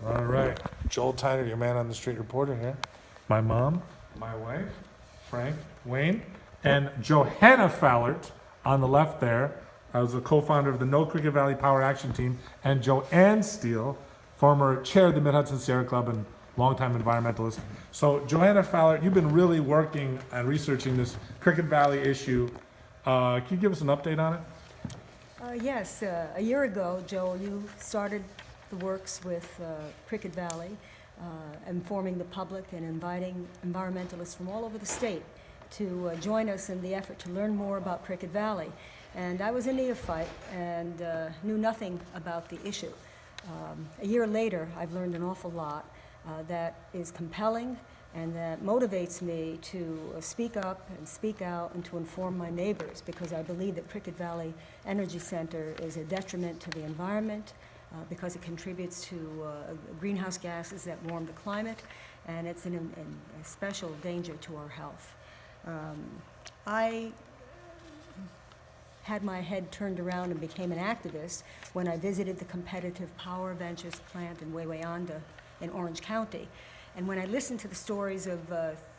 All right. Joel Tyner, your man on the street reporter here. My mom, my wife, Frank, Wayne, and Johanna Fallert on the left there. I was a co-founder of the No Cricket Valley Power Action Team, and Joanne Steele, former chair of the Mid-Hudson Sierra Club and longtime environmentalist. So Johanna Fallert, you've been really working and researching this Cricket Valley issue. Can you give us an update on it? Yes, a year ago, Joel, you started the works with Cricket Valley, informing the public and inviting environmentalists from all over the state to join us in the effort to learn more about Cricket Valley. And I was a neophyte and knew nothing about the issue. A year later, I've learned an awful lot that is compelling and that motivates me to speak up and speak out and to inform my neighbors, because I believe that Cricket Valley Energy Center is a detriment to the environment because it contributes to greenhouse gases that warm the climate, and it's a special danger to our health. I had my head turned around and became an activist when I visited the Competitive Power Ventures plant in Wawayanda in Orange County. And when I listened to the stories of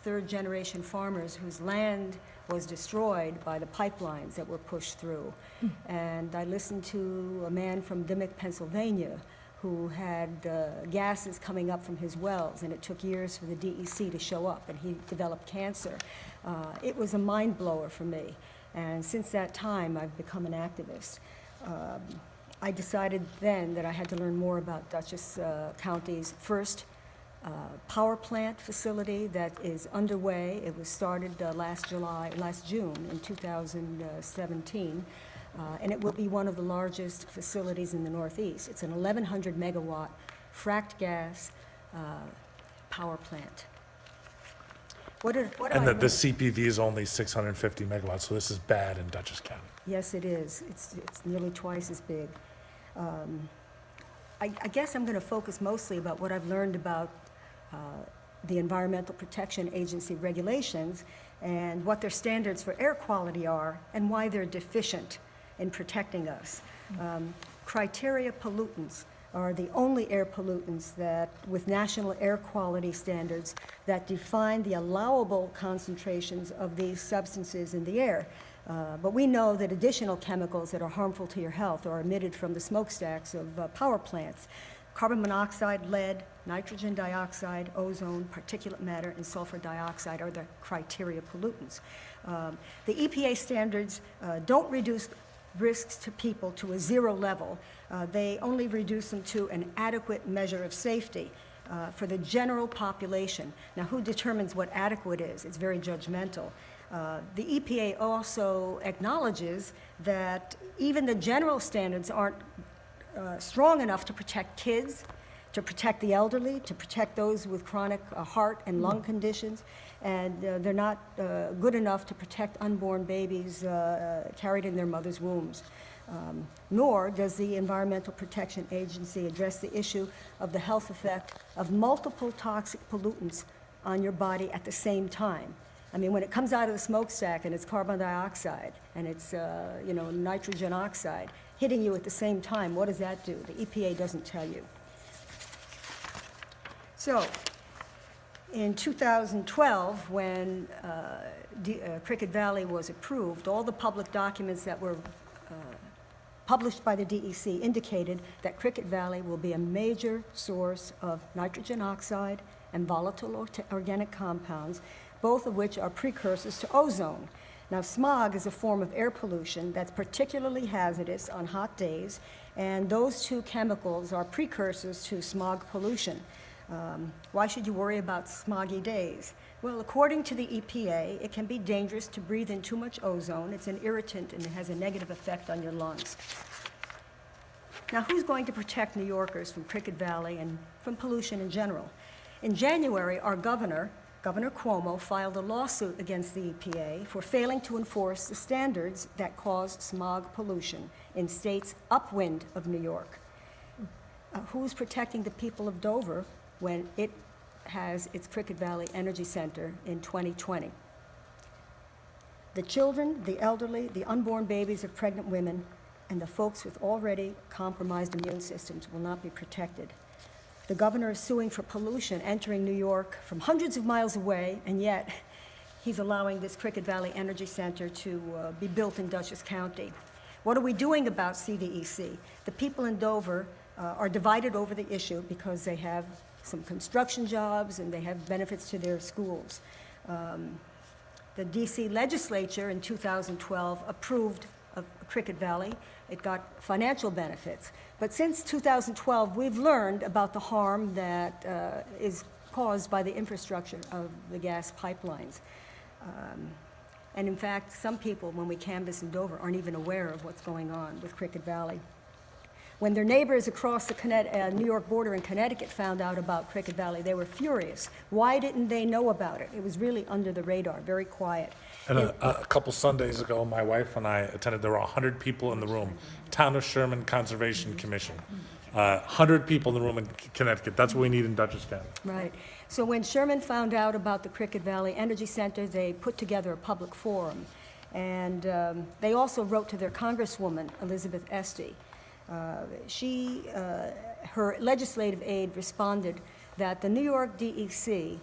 third-generation farmers whose land was destroyed by the pipelines that were pushed through, and I listened to a man from Dimock, Pennsylvania, who had gases coming up from his wells, and it took years for the DEC to show up, and he developed cancer. It was a mind blower for me, and since that time, I've become an activist. I decided then that I had to learn more about Dutchess County's first power plant facility that is underway. It was started last June in 2017, and it will be one of the largest facilities in the Northeast. It's an 1,100 megawatt fracked gas power plant. And the CPV is only 650 megawatts, so this is bad in Dutchess County. Yes, it is. It's nearly twice as big. I guess I'm going to focus mostly about what I've learned about the Environmental Protection Agency regulations and what their standards for air quality are and why they're deficient in protecting us. Criteria pollutants are the only air pollutants that, with national air quality standards, that define the allowable concentrations of these substances in the air. But we know that additional chemicals that are harmful to your health are emitted from the smokestacks of power plants. Carbon monoxide, lead, nitrogen dioxide, ozone, particulate matter, and sulfur dioxide are the criteria pollutants. The EPA standards don't reduce risks to people to a zero level. They only reduce them to an adequate measure of safety for the general population. Now, who determines what adequate is? It's very judgmental. The EPA also acknowledges that even the general standards aren't strong enough to protect kids, to protect the elderly, to protect those with chronic heart and lung conditions, and they're not good enough to protect unborn babies carried in their mother's wombs. Nor does the Environmental Protection Agency address the issue of the health effect of multiple toxic pollutants on your body at the same time. I mean, when it comes out of the smokestack and it's carbon dioxide and it's nitrogen oxide hitting you at the same time, what does that do? The EPA doesn't tell you. So, in 2012, when Cricket Valley was approved, all the public documents that were published by the DEC indicated that Cricket Valley will be a major source of nitrogen oxide and volatile organic compounds, both of which are precursors to ozone. Now, smog is a form of air pollution that's particularly hazardous on hot days, and those two chemicals are precursors to smog pollution. Why should you worry about smoggy days? Well, according to the EPA, it can be dangerous to breathe in too much ozone. It's an irritant and it has a negative effect on your lungs. Now, who's going to protect New Yorkers from Cricket Valley and from pollution in general? In January, our Governor Cuomo, filed a lawsuit against the EPA for failing to enforce the standards that cause smog pollution in states upwind of New York. Who's protecting the people of Dover when it has its Cricket Valley Energy Center in 2020? The children, the elderly, the unborn babies of pregnant women, and the folks with already compromised immune systems will not be protected. The governor is suing for pollution entering New York from hundreds of miles away, and yet he's allowing this Cricket Valley Energy Center to be built in Dutchess County. What are we doing about CVEC? The people in Dover are divided over the issue because they have some construction jobs and they have benefits to their schools. The DC legislature in 2012 approved of Cricket Valley. It got financial benefits. But since 2012, we've learned about the harm that is caused by the infrastructure of the gas pipelines. And in fact, some people, when we canvass in Dover, aren't even aware of what's going on with Cricket Valley. When their neighbors across the New York border in Connecticut found out about Cricket Valley, they were furious. Why didn't they know about it? It was really under the radar, very quiet. And a couple Sundays ago, my wife and I attended, there were 100 people in the room, Town of Sherman Conservation Commission. 100 people in the room in Connecticut. That's what we need in Dutchess County. Right. So when Sherman found out about the Cricket Valley Energy Center, they put together a public forum. And they also wrote to their Congresswoman, Elizabeth Esty. Her legislative aide responded that the New York DEC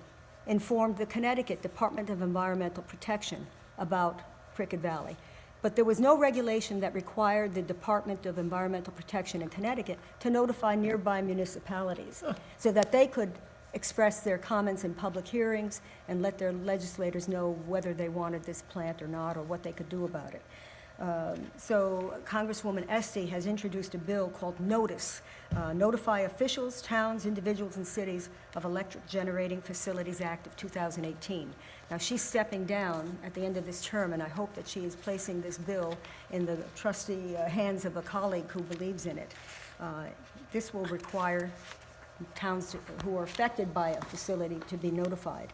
informed the Connecticut Department of Environmental Protection about Cricket Valley. But there was no regulation that required the Department of Environmental Protection in Connecticut to notify nearby municipalities so that they could express their comments in public hearings and let their legislators know whether they wanted this plant or not or what they could do about it. So Congresswoman Esty has introduced a bill called Notice, Notify Officials, Towns, Individuals, and Cities of Electric Generating Facilities Act of 2018. Now, she's stepping down at the end of this term, and I hope that she is placing this bill in the trusty hands of a colleague who believes in it. This will require towns who are affected by a facility to be notified.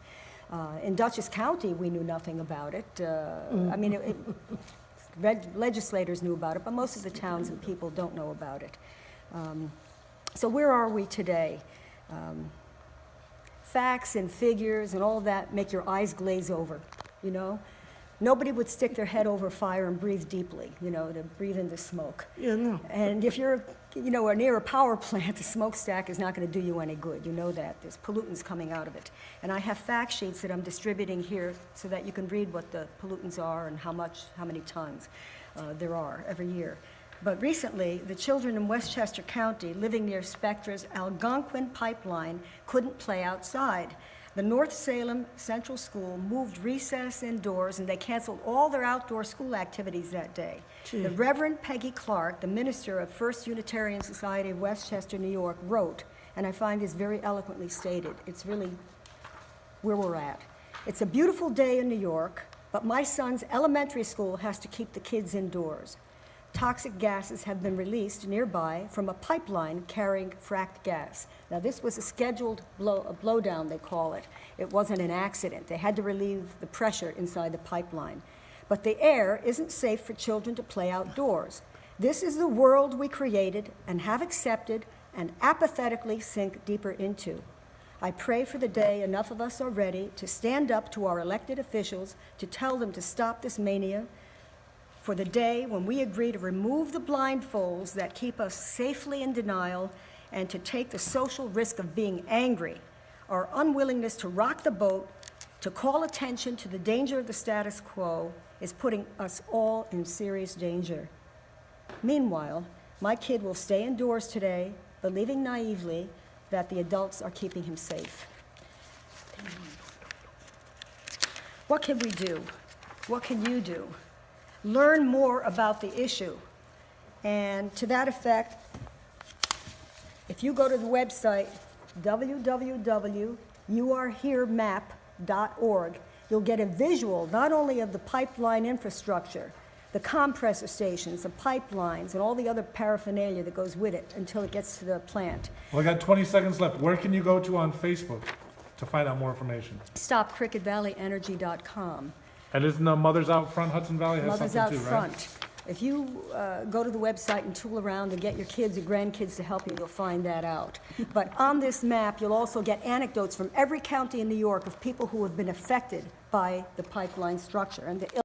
In Dutchess County, we knew nothing about it. I mean, legislators knew about it, but most of the towns and people don't know about it. So where are we today? Facts and figures and all that make your eyes glaze over, you know? Nobody would stick their head over fire and breathe deeply, you know, to breathe in the smoke. Yeah, no. And if you're, you know, near a power plant, the smokestack is not going to do you any good. You know that. There's pollutants coming out of it. And I have fact sheets that I'm distributing here so that you can read what the pollutants are and how many tons there are every year. But recently, the children in Westchester County living near Spectra's Algonquin pipeline couldn't play outside. The North Salem Central School moved recess indoors, and they canceled all their outdoor school activities that day. Gee. The Reverend Peggy Clark, the minister of First Unitarian Society of Westchester, New York, wrote, and I find this very eloquently stated, it's really where we're at. It's a beautiful day in New York, but my son's elementary school has to keep the kids indoors. Toxic gases have been released nearby from a pipeline carrying fracked gas. Now, this was a scheduled blowdown, they call it. It wasn't an accident. They had to relieve the pressure inside the pipeline. But the air isn't safe for children to play outdoors. This is the world we created and have accepted and apathetically sink deeper into. I pray for the day enough of us are ready to stand up to our elected officials to tell them to stop this mania, for the day when we agree to remove the blindfolds that keep us safely in denial and to take the social risk of being angry. Our unwillingness to rock the boat, to call attention to the danger of the status quo, is putting us all in serious danger. Meanwhile, my kid will stay indoors today, believing naively that the adults are keeping him safe. What can we do? What can you do? Learn more about the issue. And to that effect, if you go to the website www.youareheremap.org, you'll get a visual not only of the pipeline infrastructure, the compressor stations, the pipelines, and all the other paraphernalia that goes with it until it gets to the plant. Well, I got 20 seconds left. Where can you go to on Facebook to find out more information? StopCricketValleyEnergy.com. And isn't Mothers Out Front Hudson Valley has Mothers something Out too, right? Front. If you go to the website and tool around and get your kids or grandkids to help you, you'll find that out. But on this map, you'll also get anecdotes from every county in New York of people who have been affected by the pipeline structure and the